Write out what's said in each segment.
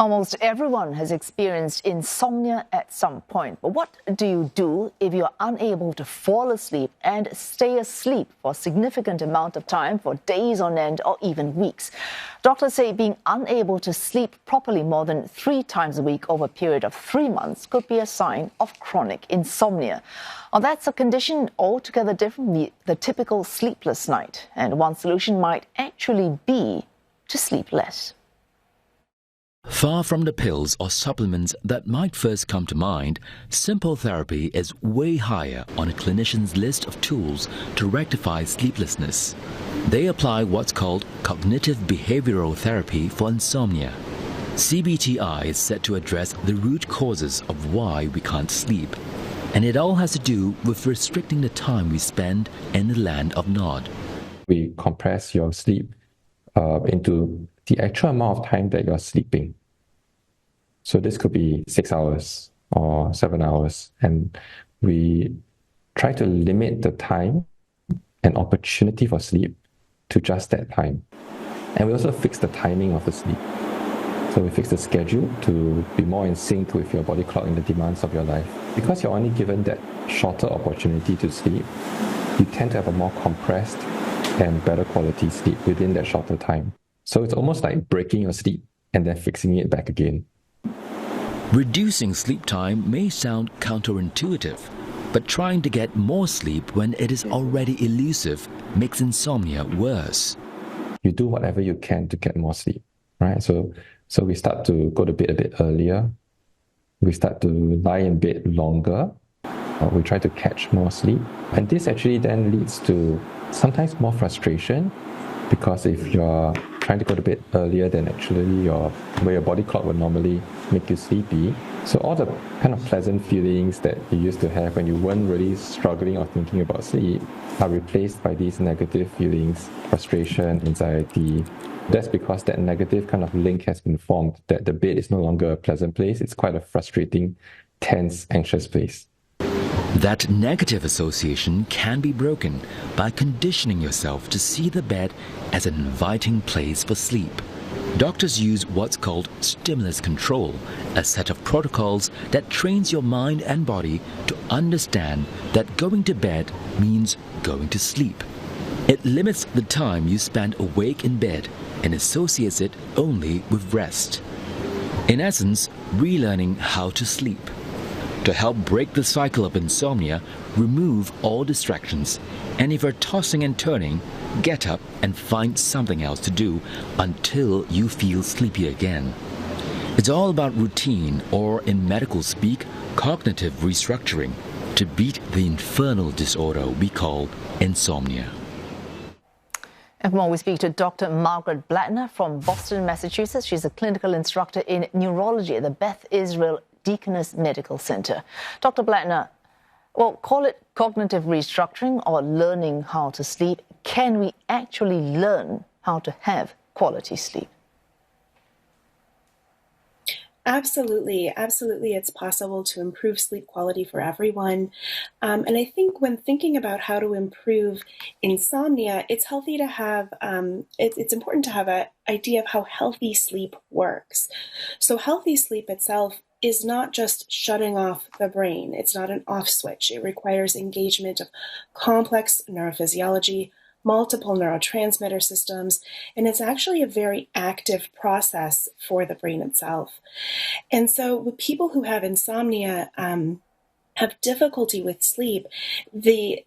Almost everyone has experienced insomnia at some point. But what do you do if you are unable to fall asleep and stay asleep for a significant amount of time, for days on end or even weeks? Doctors say being unable to sleep properly more than 3 times a week over a period of 3 months could be a sign of chronic insomnia. Well, that's a condition altogether different from the typical sleepless night. And one solution might actually be to sleep less. Far from the pills or supplements that might first come to mind, simple therapy is way higher on a clinician's list of tools to rectify sleeplessness. They apply what's called cognitive behavioral therapy for insomnia. CBTI is set to address the root causes of why we can't sleep, and it all has to do with restricting the time we spend in the land of Nod. We compress your sleep into the actual amount of time that you're sleeping. So this could be 6 hours or 7 hours, and we try to limit the time and opportunity for sleep to just that time. And we also fix the timing of the sleep. So we fix the schedule to be more in sync with your body clock and the demands of your life. Because you're only given that shorter opportunity to sleep, you tend to have a more compressed and better quality sleep within that shorter time. So it's almost like breaking your sleep and then fixing it back again. Reducing sleep time may sound counterintuitive, but trying to get more sleep when it is already elusive makes insomnia worse. You do whatever you can to get more sleep, right? So we start to go to bed a bit earlier. We start to lie in bed longer. We try to catch more sleep. And this actually then leads to sometimes more frustration, because if you're trying to go to bed earlier than actually where your body clock would normally make you sleepy, so all the kind of pleasant feelings that you used to have when you weren't really struggling or thinking about sleep are replaced by these negative feelings, frustration, anxiety. That's because that negative kind of link has been formed, that the bed is no longer a pleasant place. It's quite a frustrating, tense, anxious place. That negative association can be broken by conditioning yourself to see the bed as an inviting place for sleep. Doctors use what's called stimulus control, a set of protocols that trains your mind and body to understand that going to bed means going to sleep. It limits the time you spend awake in bed and associates it only with rest. In essence, relearning how to sleep. To help break the cycle of insomnia, remove all distractions. And if you're tossing and turning, get up and find something else to do until you feel sleepy again. It's all about routine, or in medical speak, cognitive restructuring, to beat the infernal disorder we call insomnia. And more, we speak to Dr. Margaret Blattner from Boston, Massachusetts. She's a clinical instructor in neurology at the Beth Deaconess Medical Center. Dr. Blattner, well, call it cognitive restructuring or learning how to sleep. Can we actually learn how to have quality sleep? Absolutely. It's possible to improve sleep quality for everyone. And I think when thinking about how to improve insomnia, it's healthy to have, it's important to have an idea of how healthy sleep works. So healthy sleep itself is not just shutting off the brain. It's not an off switch. It requires engagement of complex neurophysiology, multiple neurotransmitter systems, and it's actually a very active process for the brain itself. And so with people who have insomnia, have difficulty with sleep, the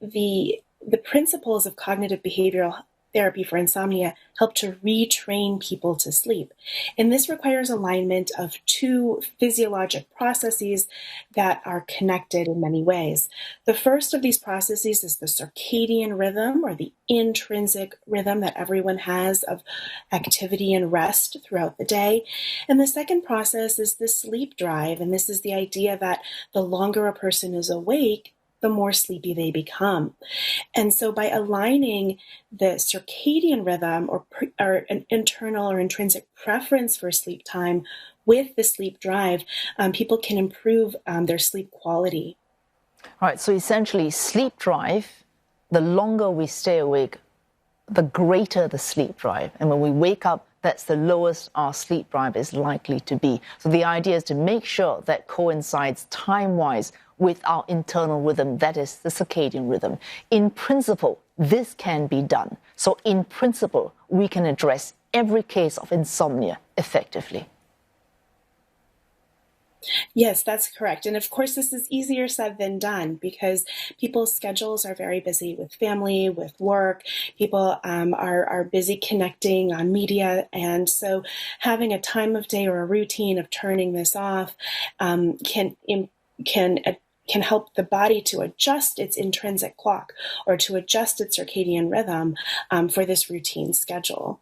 principles of cognitive behavioral therapy for insomnia help to retrain people to sleep. And this requires alignment of 2 physiologic processes that are connected in many ways. The first of these processes is the circadian rhythm, or the intrinsic rhythm that everyone has of activity and rest throughout the day. And the second process is the sleep drive. And this is the idea that the longer a person is awake, the more sleepy they become. And so by aligning the circadian rhythm or an internal or intrinsic preference for sleep time with the sleep drive, people can improve their sleep quality. All right, so essentially sleep drive, the longer we stay awake, the greater the sleep drive. And when we wake up, that's the lowest our sleep drive is likely to be. So the idea is to make sure that coincides time-wise with our internal rhythm, that is the circadian rhythm. In principle, this can be done. So in principle, we can address every case of insomnia effectively. Yes, that's correct. And of course, this is easier said than done because people's schedules are very busy with family, with work. People are busy connecting on media. And so having a time of day or a routine of turning this off can help the body to adjust its intrinsic clock or to adjust its circadian rhythm for this routine schedule.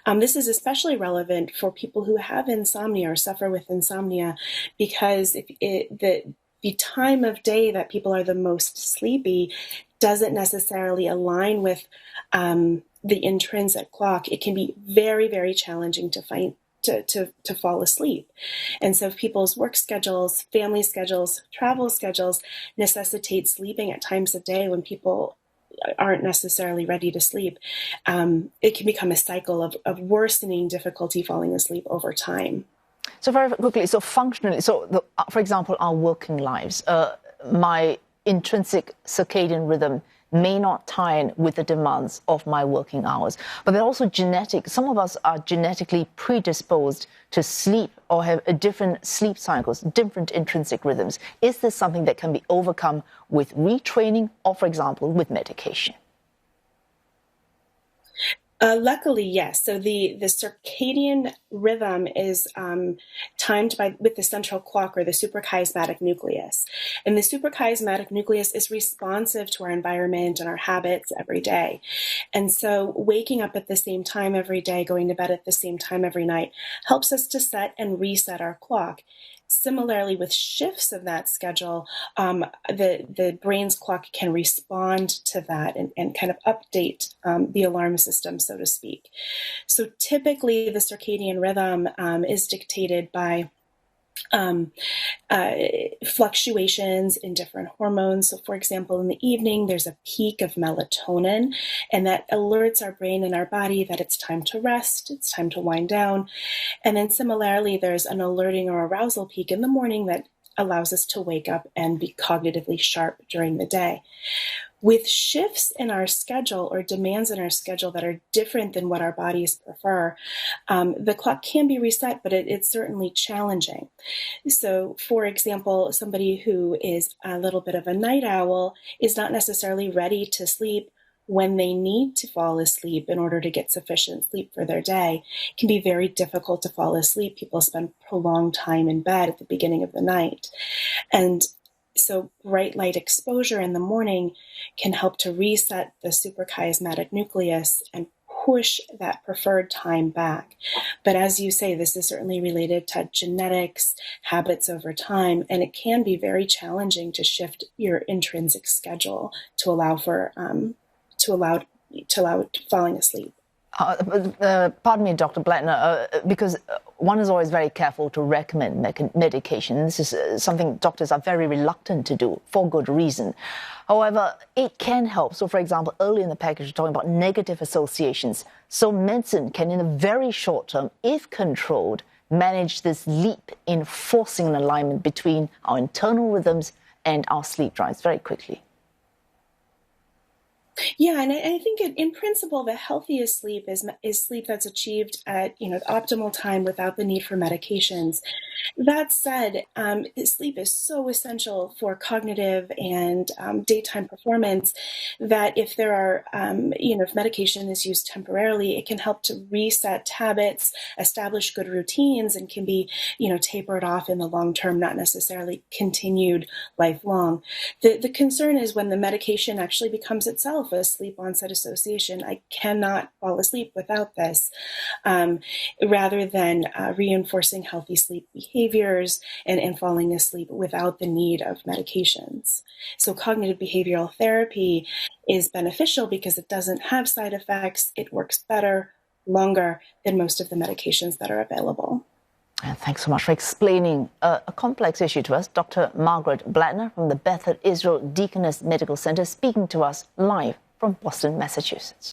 This is especially relevant for people who have insomnia or suffer with insomnia because the time of day that people are the most sleepy doesn't necessarily align with the intrinsic clock. It can be very, very challenging to find to fall asleep. And so if people's work schedules, family schedules, travel schedules necessitate sleeping at times of day when people aren't necessarily ready to sleep, it can become a cycle of worsening difficulty falling asleep over time. So very quickly, so functionally, for example, our working lives, my intrinsic circadian rhythm may not tie in with the demands of my working hours. But they're also genetic. Some of us are genetically predisposed to sleep or have a different sleep cycles, different intrinsic rhythms. Is this something that can be overcome with retraining or, for example, with medication? Luckily, yes. So the circadian rhythm is timed with the central clock or the suprachiasmatic nucleus. And the suprachiasmatic nucleus is responsive to our environment and our habits every day. And so waking up at the same time every day, going to bed at the same time every night helps us to set and reset our clock. Similarly, with shifts of that schedule, the brain's clock can respond to that and kind of update the alarm system, so to speak. So typically, the circadian rhythm is dictated by fluctuations in different hormones. So for example, in the evening, there's a peak of melatonin, and that alerts our brain and our body that it's time to rest, it's time to wind down. And then similarly, there's an alerting or arousal peak in the morning that allows us to wake up and be cognitively sharp during the day. With shifts in our schedule or demands in our schedule that are different than what our bodies prefer, the clock can be reset, but it's certainly challenging. So, for example, somebody who is a little bit of a night owl is not necessarily ready to sleep when they need to fall asleep in order to get sufficient sleep for their day. It can be very difficult to fall asleep. People spend prolonged time in bed at the beginning of the night. And so bright light exposure in the morning can help to reset the suprachiasmatic nucleus and push that preferred time back. But as you say, this is certainly related to genetics, habits over time, and it can be very challenging to shift your intrinsic schedule to allow for falling asleep. Pardon me, Dr. Blattner, because one is always very careful to recommend medication. This is something doctors are very reluctant to do for good reason. However, it can help. So, for example, early in the package, you're talking about negative associations. So medicine can, in the very short term, if controlled, manage this leap in forcing an alignment between our internal rhythms and our sleep drives very quickly. Yeah, and I think in principle, the healthiest sleep is sleep that's achieved at optimal time without the need for medications. That said, sleep is so essential for cognitive and daytime performance that if there are, if medication is used temporarily, it can help to reset habits, establish good routines, and can be, tapered off in the long term, not necessarily continued lifelong. The concern is when the medication actually becomes itself a sleep onset association. I cannot fall asleep without this, rather than reinforcing healthy sleep behaviors and falling asleep without the need of medications. So cognitive behavioral therapy is beneficial because it doesn't have side effects. It works better, longer than most of the medications that are available. And thanks so much for explaining a complex issue to us. Dr. Margaret Blattner from the Beth Israel Deaconess Medical Center speaking to us live from Boston, Massachusetts.